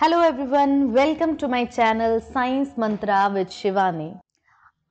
Hello everyone, welcome to my channel Science Mantra with Shivani.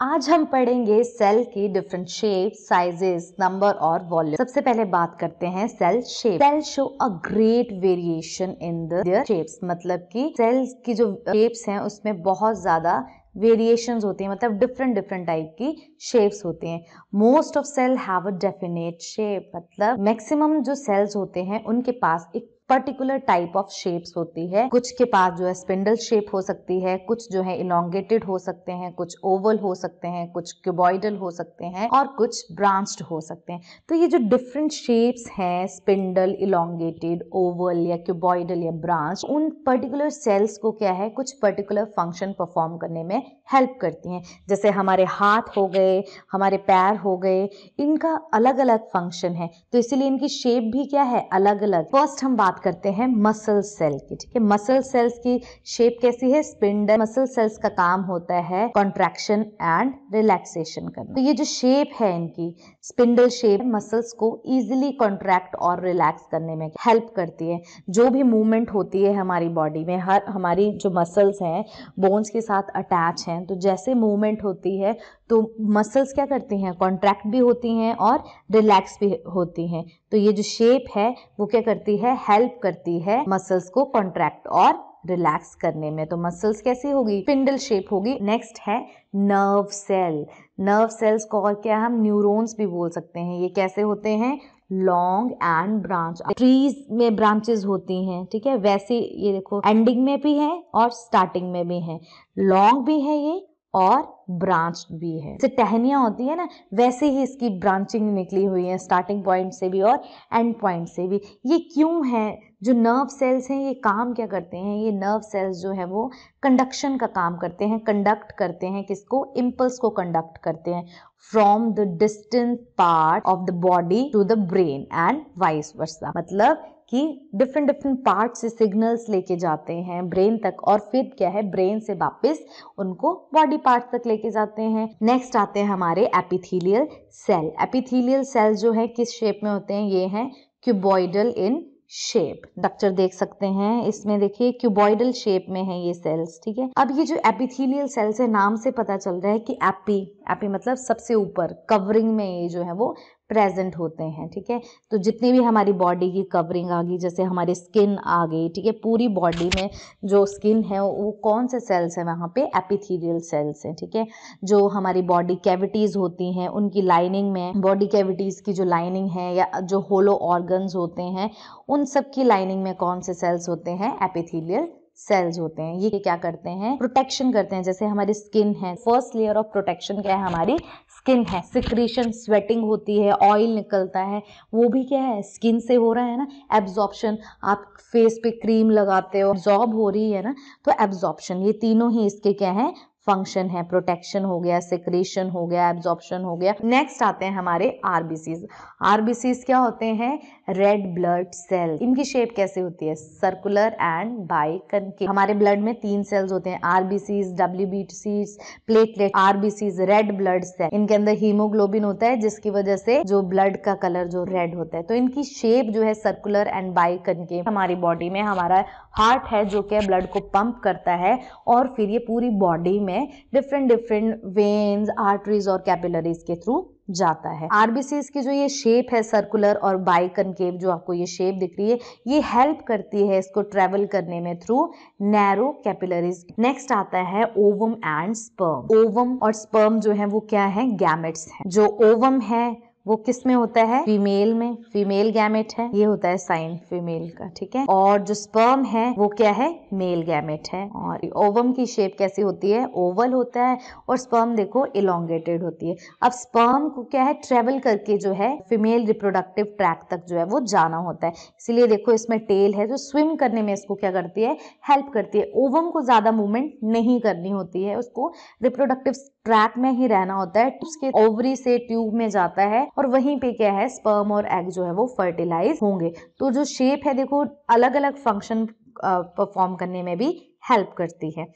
आज हम पढ़ेंगे सेल की डिफरेंट शेप, साइजेस, नंबर और वॉल्यूम। सबसे पहले बात करते हैं cell shape. Cell show a great variation in their shapes, मतलब कि सेल्स की जो शेप्स हैं उसमें बहुत ज्यादा वेरिएशंस होती हैं, मतलब डिफरेंट डिफरेंट टाइप की शेप्स होती हैं। Most of cell have a definite shape, मतलब मैक्सिमम जो सेल्स होते हैं उनके पास एक पर्टिकुलर टाइप ऑफ शेप्स होती है। कुछ के पास जो है स्पिंडल शेप हो सकती है, कुछ जो है इलोंगेटेड हो सकते हैं, कुछ ओवल हो सकते हैं, कुछ क्यूबॉइडल हो सकते हैं और कुछ ब्रांच्ड हो सकते हैं। तो ये जो डिफरेंट शेप्स हैं, स्पिंडल, इलोंगेटेड, ओवल या क्यूबॉइडल या ब्रांच, उन पर्टिकुलर सेल्स को क्या है, कुछ पर्टिकुलर फंक्शन परफॉर्म करने में हेल्प करती हैं। जैसे हमारे हाथ हो गए, हमारे पैर हो गए, इनका अलग अलग फंक्शन है, तो इसीलिए इनकी शेप भी क्या है, अलग अलग। फर्स्ट हम बात करते हैं मसल सेल की। ठीक है, मसल सेल्स की शेप कैसी है, स्पिंडल। मसल सेल्स का काम होता है कॉन्ट्रैक्शन एंड रिलैक्सेशन करना। तो ये जो शेप है इनकी, स्पिंडल शेप, मसल्स को इजीली कॉन्ट्रैक्ट और रिलैक्स करने में हेल्प करती है। जो भी मूवमेंट होती है हमारी बॉडी में, हर हमारी जो मसल्स हैं बोन्स के साथ अटैच हैं, तो जैसे मूवमेंट होती है तो मसल्स क्या करती हैं, कॉन्ट्रैक्ट भी होती हैं और रिलैक्स भी होती हैं। तो ये जो शेप है वो क्या करती है, हेल्प करती है मसल्स को कॉन्ट्रैक्ट और रिलैक्स करने में। तो मसल्स कैसी होगी, स्पिंडल शेप होगी। नेक्स्ट है नर्व सेल। नर्व सेल्स को और क्या हम न्यूरॉन्स भी बोल सकते हैं। ये कैसे होते हैं, लॉन्ग एंड ब्रांच। ट्रीज में ब्रांचेस होती हैं, ठीक है, वैसे ये देखो एंडिंग में भी है और स्टार्टिंग में भी है, लॉन्ग भी है ये और ब्रांच भी है। जैसे टहनियां होती है ना, वैसे ही इसकी ब्रांचिंग निकली हुई है, स्टार्टिंग पॉइंट से भी और एंड पॉइंट से भी। ये क्यों है, जो नर्व सेल्स हैं ये काम क्या करते हैं, ये नर्व सेल्स जो है वो कंडक्शन का काम करते हैं, कंडक्ट करते हैं, किसको, इम्पल्स को कंडक्ट करते हैं from the distant part of the body to the brain and vice versa. मतलब कि डिफरेंट डिफरेंट पार्ट से सिग्नल्स लेके जाते हैं ब्रेन तक और फिर क्या है, ब्रेन से वापस उनको बॉडी पार्ट तक लेके जाते हैं। नेक्स्ट आते हैं हमारे एपिथेलियल सेल। एपिथेलियल सेल जो है किस शेप में होते हैं, ये हैं क्यूबॉइडल इन शेप। स्ट्रक्चर देख सकते हैं इसमें, देखिए क्यूबॉइडल शेप में है ये सेल्स। ठीक है, अब ये जो एपिथेलियल सेल्स है, नाम से पता चल रहा है कि एपी मतलब सबसे ऊपर, कवरिंग में ये जो है वो प्रेजेंट होते हैं। ठीक है, तो जितनी भी हमारी बॉडी की कवरिंग आ गई, जैसे हमारी स्किन आ गई, ठीक है, पूरी बॉडी में जो स्किन है वो कौन से सेल्स है, वहाँ पे एपिथेलियल सेल्स हैं। ठीक है, जो हमारी बॉडी कैविटीज होती हैं उनकी लाइनिंग में, बॉडी कैविटीज की जो लाइनिंग है या जो होलो ऑर्गन्स होते हैं उन सब की लाइनिंग में कौन से सेल्स होते हैं, एपिथेलियल सेल्स होते हैं। ये क्या करते हैं, प्रोटेक्शन करते हैं। जैसे हमारी स्किन है, फर्स्ट लेयर ऑफ प्रोटेक्शन क्या है, हमारी स्किन है। सिक्रीशन, स्वेटिंग होती है, ऑयल निकलता है, वो भी क्या है, स्किन से हो रहा है ना। एब्जॉर्प्शन, आप फेस पे क्रीम लगाते हो, एब्जॉर्ब हो रही है ना, तो एब्जॉर्प्शन, ये तीनों ही इसके क्या है, फंक्शन है। प्रोटेक्शन हो गया, सिक्रीशन हो गया, एब्जॉर्प्शन हो गया। नेक्स्ट आते हैं हमारे आरबीसीज। आरबीसीज क्या होते हैं, रेड ब्लड सेल। इनकी शेप कैसे होती है, सर्कुलर एंड बाइकनकेव। हमारे ब्लड में 3 सेल्स होते हैं, आरबीसीज, डब्ल्यूबीसीज, platelet. RBCs red blood cell, इनके अंदर हीमोग्लोबिन होता है जिसकी वजह से जो ब्लड का कलर जो रेड होता है। तो इनकी शेप जो है सर्कुलर एंड बाइकनकेव। हमारी बॉडी में हमारा हार्ट है जो कि ब्लड को पंप करता है और फिर ये पूरी बॉडी में डिफरेंट डिफरेंट वेन्स, आर्टरीज और कैपिलरीज के थ्रू जाता है। आरबीसीज की जो ये शेप है सर्कुलर और बाइकनकेव, जो आपको ये शेप दिख रही है, ये हेल्प करती है इसको ट्रेवल करने में थ्रू नैरो कैपिलरीज। नेक्स्ट आता है ओवम एंड स्पर्म। ओवम और स्पर्म जो है वो क्या है, गैमेट्स हैं। जो ओवम है वो किस में होता है, फीमेल में, फीमेल गैमेट है, ये होता है साइन फीमेल का। ठीक है, और जो स्पर्म है वो क्या है, मेल गैमेट है। और ओवम की शेप कैसी होती है, ओवल होता है, और स्पर्म देखो इलोंगेटेड होती है। अब स्पर्म को क्या है, ट्रेवल करके जो है फीमेल रिप्रोडक्टिव ट्रैक तक जो है वो जाना होता है, इसीलिए देखो इसमें टेल है जो स्विम करने में इसको क्या करती है, हेल्प करती है। ओवम को ज्यादा मूवमेंट नहीं करनी होती है, उसको रिप्रोडक्टिव ट्रैक में ही रहना होता है। उसके ओवरी से ट्यूब में जाता है और वहीं पे क्या है, स्पर्म और एग जो है वो फर्टिलाइज होंगे। तो जो शेप है देखो अलग अलग फंक्शन परफॉर्म करने में भी हेल्प करती है।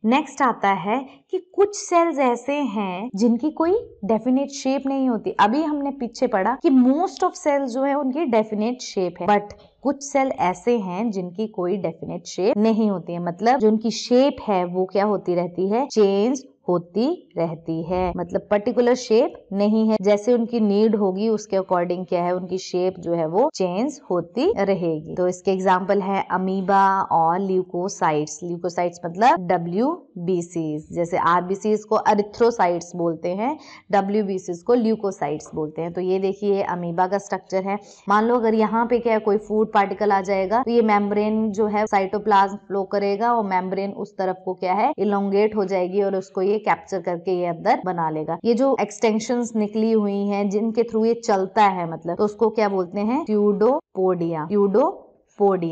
नेक्स्ट आता है कि कुछ सेल्स ऐसे हैं जिनकी कोई डेफिनेट शेप नहीं होती। अभी हमने पीछे पढ़ा कि मोस्ट ऑफ सेल्स जो है उनकी डेफिनेट शेप है, बट कुछ सेल ऐसे हैं जिनकी कोई डेफिनेट शेप नहीं होती है, मतलब जो उनकी शेप है वो क्या होती रहती है, चेंज होती रहती है, मतलब पर्टिकुलर शेप नहीं है, जैसे उनकी नीड होगी उसके अकॉर्डिंग क्या है उनकी शेप जो है वो चेंज होती रहेगी। तो इसके एग्जांपल है अमीबा और ल्यूकोसाइट्स। ल्यूकोसाइट्स मतलब WBCs, जैसे RBCs को एरिथ्रोसाइट्स बोलते हैं, WBCs को ल्यूकोसाइट्स बोलते हैं। तो ये देखिए अमीबा का स्ट्रक्चर है। मान लो अगर यहाँ पे क्या है कोई फूड पार्टिकल आ जाएगा तो ये मेम्ब्रेन जो है साइटोप्लाज्म फ्लो करेगा और मेम्ब्रेन उस तरफ को क्या है इलोंगेट हो जाएगी और उसको ये कैप्चर करके ये अंदर बना लेगा। ये जो एक्सटेंशंस निकली हुई हैं जिनके थ्रू ये चलता है मतलब, तो उसको क्या बोलते हैं, ट्यूडोपोडिया।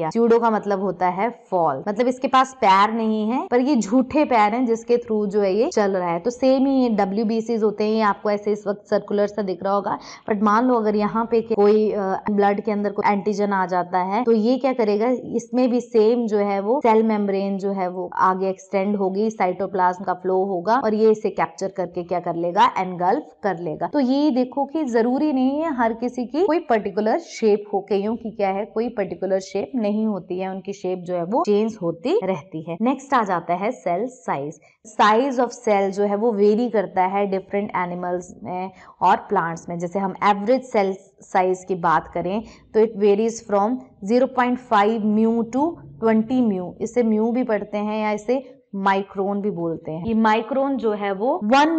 ट्यूडो का मतलब होता है फॉल, मतलब इसके पास पैर नहीं है पर ये झूठे पैर हैं जिसके थ्रू जो है ये चल रहा है। तो सेम ही ये WBCs होते हैं, ये आपको ऐसे इस वक्त सर्कुलर सा दिख रहा होगा, बट मान लो अगर यहाँ पे कोई ब्लड के अंदर कोई एंटीजन आ जाता है तो ये क्या करेगा, इसमें भी सेम जो है वो सेल मेम्ब्रेन जो है वो आगे एक्सटेंड होगी, साइटोप्लाज्म का फ्लो होगा और ये इसे कैप्चर करके क्या कर लेगा, एनगल्फ कर लेगा। तो ये देखो कि जरूरी नहीं है हर किसी की कोई पर्टिकुलर शेप हो, कईयों की क्या है कोई पर्टिकुलर शेप नहीं होती है, उनकी शेप जो है वो चेंज होती रहती है। नेक्स्ट आ जाता है cell size. Size of cell जो है वो वेरी करता है डिफरेंट एनिमल्स में और प्लांट्स में। जैसे हम एवरेज सेल साइज की बात करें तो it varies from 0.5 mu two 20 mu. इसे म्यू भी पढ़ते हैं या इसे माइक्रोन भी बोलते हैं। ये माइक्रोन जो है वो 1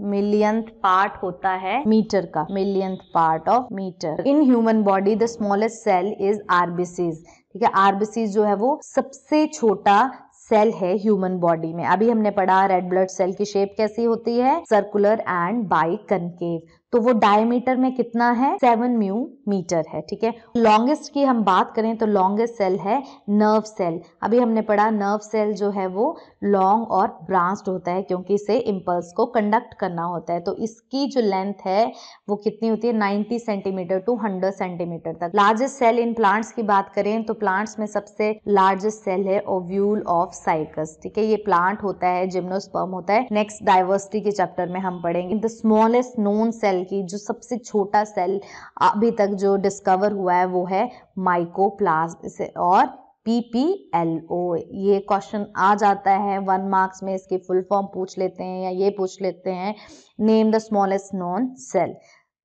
मिलियंथ पार्ट होता है मीटर का, millionth part of metre. In human body the smallest cell is RBCs। ठीक है, RBCs जो है वो सबसे छोटा सेल है ह्यूमन बॉडी में। अभी हमने पढ़ा रेड ब्लड सेल की शेप कैसी होती है, सर्कुलर एंड बाइकनकेव। तो वो डायमीटर में कितना है, 7 म्यू मीटर है। ठीक है, लॉन्गेस्ट की हम बात करें तो लॉन्गेस्ट सेल है नर्व सेल। अभी हमने पढ़ा नर्व सेल जो है वो लॉन्ग और ब्रांच्ड होता है क्योंकि इसे इम्पल्स को कंडक्ट करना होता है। तो इसकी जो लेंथ है वो कितनी होती है, 90 सेंटीमीटर टू 100 सेंटीमीटर तक। लार्जेस्ट सेल इन प्लांट्स की बात करें तो प्लांट्स में सबसे लार्जेस्ट सेल है ओव्यूल ऑफ साइकस। ठीक है, ये प्लांट होता है, जिम्नोस्पर्म होता है। नेक्स्ट डाइवर्सिटी के चैप्टर में हम पढ़ेंगे द स्मॉलेस्ट नोन सेल की जो सबसे छोटा सेल अभी तक जो डिस्कवर हुआ है वो है माइकोप्लाज्म और PPLO। ये क्वेश्चन आ जाता है 1 मार्क्स में, इसकी फुल फॉर्म पूछ लेते हैं या ये पूछ लेते हैं name the smallest known cell.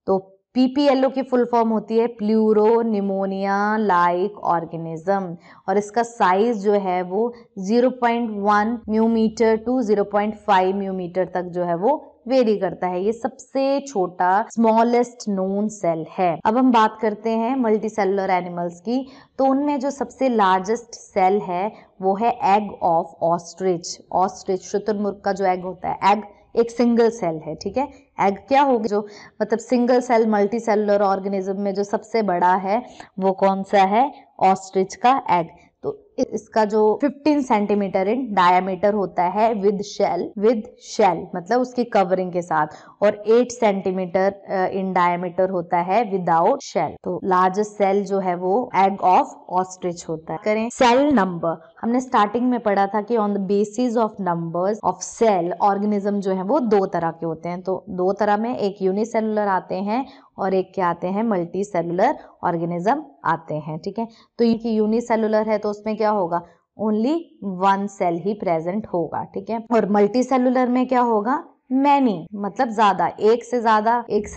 तो PPLO की फुल फॉर्म होती है प्लूरो निमोनिया लाइक ऑर्गेनिज्म और इसका साइज जो है वो 0.1 mu metre to 0.5 mu metre तक जो है वो वेरी करता है। ये सबसे छोटा स्मॉलेस्ट नोन सेल है। अब हम बात करते हैं मल्टी सेलुलर एनिमल्स की, तो उनमें जो सबसे लार्जेस्ट सेल है वो है एग ऑफ ऑस्ट्रिच। ऑस्ट्रिच शुतुरमुर्ग का जो एग होता है, एग एक सिंगल सेल है। ठीक है, एग क्या होगा, जो मतलब single cell multi cellular organism में जो सबसे बड़ा है वो कौन सा है, ऑस्ट्रिच का एग। तो इसका जो 15 सेंटीमीटर इन डायमीटर होता है विद शेल मतलब उसकी कवरिंग के साथ, और 8 सेंटीमीटर इन डायमीटर होता है विदाउट शेल। तो लार्जेस्ट सेल जो है वो एग ऑफ ऑस्ट्रिच होता है। करें सेल नंबर, हमने स्टार्टिंग में पढ़ा था कि on the basis of numbers of cell organism जो है वो 2 तरह के होते हैं। तो 2 तरह में, एक यूनिसेलुलर आते हैं और एक क्या आते हैं, मल्टी सेलुलर ऑर्गेनिज्म आते हैं। ठीक है, तो ये यूनिसेलुलर है तो उसमें क्या होगा, ओनली 1 सेल ही प्रेजेंट होगा। ठीक है, और मल्टी सेलुलर में क्या होगा, मैनी मतलब ज्यादा, एक से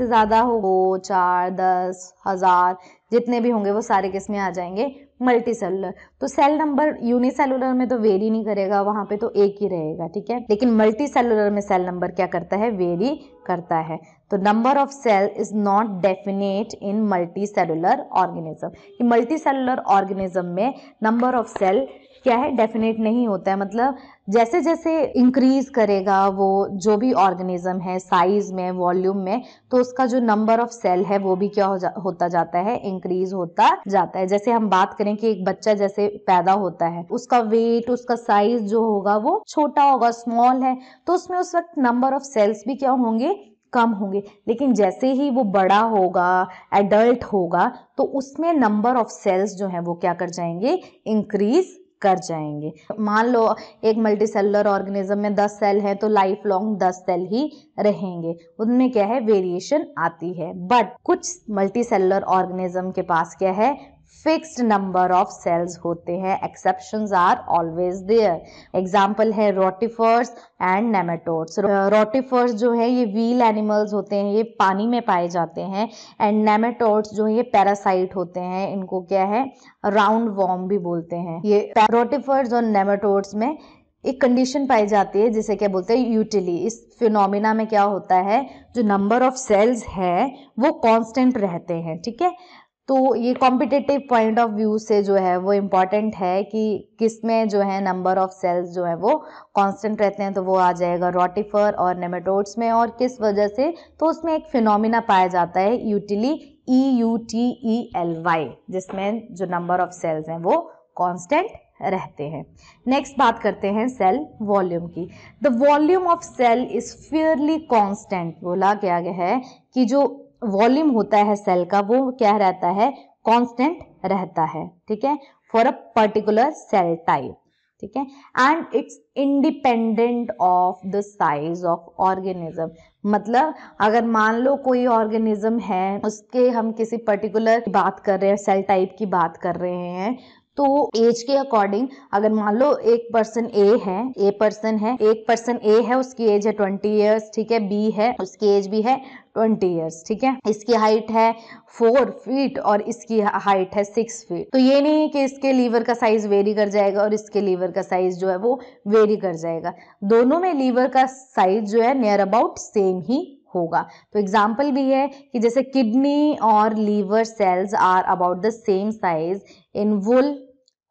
ज्यादा हो, 2, 4, 10, 1000 जितने भी होंगे वो सारे किस में आ जाएंगे, मल्टी सेलुलर। तो सेल नंबर यूनिसेलुलर में तो वेरी नहीं करेगा, वहां पे तो एक ही रहेगा। ठीक है, लेकिन मल्टी सेलुलर में सेल नंबर क्या करता है, वेरी करता है। तो number of cell is not definite in multi cellular organism. Multi cellular organism में नंबर ऑफ सेल क्या है, डेफिनेट नहीं होता है। मतलब जैसे जैसे इंक्रीज करेगा वो जो भी ऑर्गेनिज्म है साइज में, वॉल्यूम में, तो उसका जो नंबर ऑफ सेल है वो भी क्या होता जाता है, इंक्रीज होता जाता है। जैसे हम बात करें कि एक बच्चा जैसे पैदा होता है, उसका वेट, उसका साइज जो होगा वो छोटा होगा, स्मॉल है, तो उसमें उस वक्त नंबर ऑफ सेल्स भी क्या होंगे, कम होंगे। लेकिन जैसे ही वो बड़ा होगा, एडल्ट होगा, तो उसमें नंबर ऑफ सेल्स जो है वो क्या कर जाएंगे, इंक्रीज कर जाएंगे। मान लो एक मल्टी सेलुलर ऑर्गेनिज्म में 10 सेल है तो लाइफ लॉन्ग 10 सेल ही रहेंगे, उनमें क्या है, वेरिएशन आती है। बट कुछ मल्टी सेलुलर ऑर्गेनिज्म के पास क्या है, फिक्स्ड नंबर ऑफ सेल्स होते हैं, exceptions are always there. Example है रोटिफर्स एंड नेमेटोड्स। रोटिफर्स जो है ये व्हील एनिमल्स होते हैं, ये पानी में पाए जाते हैं, एंड नेमेटोड्स जो है ये पैरासाइट होते हैं, इनको क्या है राउंड वॉर्म भी बोलते हैं। ये रोटिफर्स और नेमेटोड्स में एक कंडीशन पाई जाती है जिसे क्या बोलते हैं यूटिली। इस फिनोमिना में क्या होता है, जो नंबर ऑफ सेल्स है वो कांस्टेंट रहते हैं, ठीक है। तो ये कॉम्पिटिटिव पॉइंट ऑफ व्यू से जो है वो इम्पॉर्टेंट है कि किसमें जो है नंबर ऑफ सेल्स जो है वो कांस्टेंट रहते हैं, तो वो आ जाएगा रोटिफर और नेमेटोड्स में। और किस वजह से, तो उसमें एक फिनोमिना पाया जाता है यूटिली, EUTELY, जिसमें जो नंबर ऑफ सेल्स हैं वो कांस्टेंट रहते हैं। नेक्स्ट बात करते हैं सेल वॉल्यूम की। The volume of cell is fairly constant. बोला गया है कि जो वॉल्यूम होता है सेल का वो क्या रहता है, कांस्टेंट रहता है, ठीक है, for a particular cell type, ठीक है। And it's independent of the size of organism. मतलब अगर मान लो कोई ऑर्गेनिज्म है, उसके हम किसी पर्टिकुलर बात कर रहे हैं, सेल टाइप की बात कर रहे हैं, तो एज के अकॉर्डिंग अगर मान लो एक पर्सन ए है, एक पर्सन ए है, उसकी एज है 20 ईयर्स, ठीक है, बी है, उसकी एज भी है 20 ईयर्स, ठीक है, इसकी हाइट है 4 फीट और इसकी हाइट है 6 फीट। तो ये नहीं है कि इसके लीवर का साइज वेरी कर जाएगा और इसके लीवर का साइज जो है वो वेरी कर जाएगा, दोनों में लीवर का साइज जो है नियर अबाउट सेम ही होगा। तो एग्जाम्पल भी है कि जैसे किडनी और liver cells are about the same size in bull,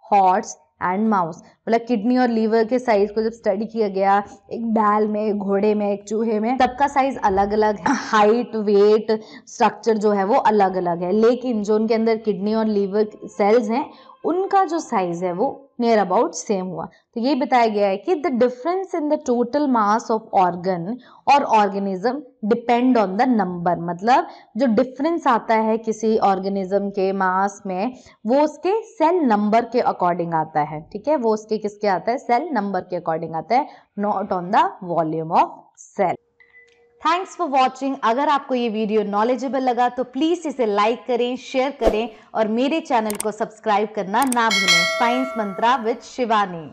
horse and mouse. मतलब किडनी और लीवर के साइज को जब स्टडी किया गया, एक बैल में, एक घोड़े में, एक चूहे में, सबका साइज अलग अलग है, हाइट, वेट, स्ट्रक्चर जो है वो अलग अलग है, लेकिन जो उनके अंदर किडनी और लीवर सेल्स हैं उनका जो साइज है वो नियर अबाउट सेम हुआ। तो ये बताया गया है कि the difference in the total mass of organ और organism depend on the number. मतलब जो डिफरेंस आता है किसी ऑर्गेनिज्म के मास में वो उसके सेल नंबर के अकॉर्डिंग आता है, ठीक है, वो उसके किसके आता है, सेल नंबर के अकॉर्डिंग आता है, not on the volume of cell. Thanks for watching. अगर आपको ये वीडियो नॉलेजेबल लगा तो प्लीज़ इसे लाइक करें, शेयर करें और मेरे चैनल को सब्सक्राइब करना ना भूलें। Science Mantra with Shivani.